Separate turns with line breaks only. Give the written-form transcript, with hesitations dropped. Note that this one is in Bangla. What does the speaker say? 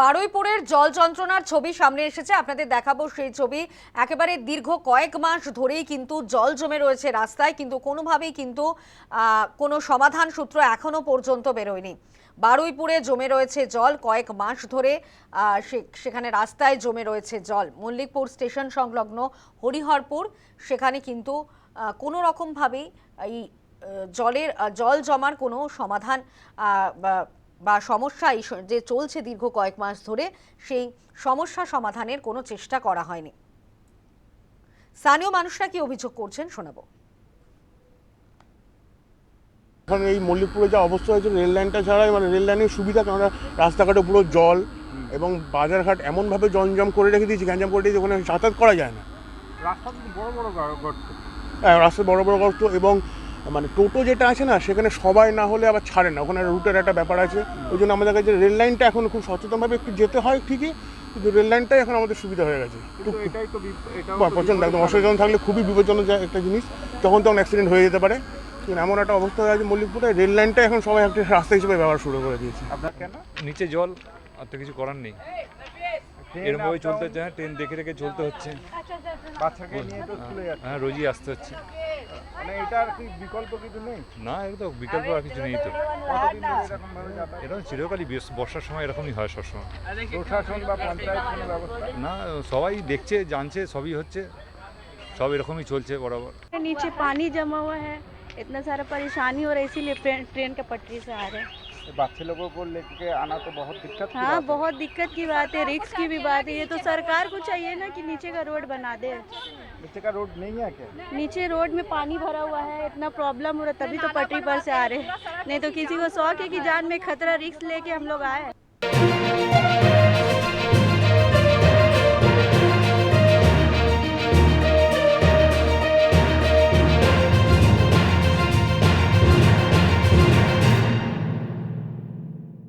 বারুইপুরের জল যন্ত্রণার ছবি সামনে এসেছে, আপনাদের দেখাবো সেই ছবি। একেবারে দীর্ঘ কয়েক মাস ধরেই কিন্তু জল জমে রয়েছে রাস্তায়, কিন্তু কোনোভাবেই কিন্তু কোনো সমাধান সূত্র এখনো পর্যন্ত বেরোয়নি। বারুইপুরে জমে রয়েছে জল কয়েক মাস ধরে, সেখানে রাস্তায় জমে রয়েছে জল। মল্লিকপুর স্টেশন সংলগ্ন হরিহরপুর, সেখানে কিন্তু কোনো রকমভাবেই এই জল জমার কোনো সমাধান বা সমস্যা যে চলছে দীর্ঘ কয়েক মাস ধরে, সেই সমস্যা সমাধানের কোনো চেষ্টা করা হয়নি। স্থানীয় মানুষরা কি অভিযোগ করছেন শোনাবো।
এখন এই মল্লিকপুরে যা অবস্থা হয়েছে, রেল লাইনটা ছাড়াই মানে রেল লাইনের সুবিধা, কেননা রাস্তাঘাটে পুরো জল এবং বাজারঘাট এমনভাবে জমজম করে রেখে দিয়েছি, গ্যাঞ্জাম করে দিয়েছি, ওখানে যাতায়াত করা যায় না।
রাস্তা বড় বড় গর্ত,
হ্যাঁ রাস্তায় বড় বড় গর্ত, এবং মানে টোটো যেটা আছে না, সেখানে সবাই না হলে আবার ছাড়ে না, ওখানে রুটের একটা ব্যাপার আছে। ওই জন্য আমাদের কাছে রেল লাইনটা এখন খুব সচেতনভাবে একটু যেতে হয় ঠিকই, কিন্তু রেল লাইনটাই এখন আমাদের সুবিধা হয়ে গেছে। প্রচণ্ড একদম অসচেতন থাকলে খুবই বিপজ্জনক একটা জিনিস, তখন অ্যাক্সিডেন্ট হয়ে যেতে পারে। কিন্তু এমন একটা অবস্থা হয়ে আছে মল্লিকপুরে, রেল লাইনটা এখন সবাই একটা রাস্তা হিসেবে ব্যবহার শুরু করে দিয়েছে।
আপনার কেন
নিচে জল, আর তো কিছু করার নেই, এরমভাবে চলতে হচ্ছে। হ্যাঁ, ট্রেন দেখে রেখে চলতে হচ্ছে।
বাচ্চাকে নিয়ে তো স্কুলে যাচ্ছে,
হ্যাঁ, রোজই আসতে হচ্ছে।
মানে এটার কি বিকল্প কিছু নেই?
না, এটা তো বিকল্প আর কিছু নেই তো।
কতদিন ধরে এরকম ভাবে যাতায়াত?
এরকম চিরকালই বর্ষার সময় এরকমই হয় সবসময়।
প্রশাসন বা পঞ্চায়েত কোনো ব্যবস্থা?
না, সবাই দেখছে, জানছে, সবই হচ্ছে, সব এরকমই চলছে বরাবর।
नीचे पानी जमा हुआ है, इतना सारा परेशानी हो रहा है, इसीलिए ट्रेन के पटरी से आ रहे हैं।
बच्चे लोगों को लेके आना तो बहुत दिक्कत की
हाँ,
बात है।
बहुत दिक्कत की बात है, रिस्क की भी बात है। ये तो सरकार को चाहिए ना कि नीचे का रोड बना दे।
नीचे का रोड नहीं है क्या?
नीचे रोड में पानी भरा हुआ है, इतना प्रॉब्लम हो रहा है, तभी तो पटरी पर से आ रहे हैं। नहीं तो किसी को शौक है कि जान में खतरा, रिस्क लेके हम लोग आए।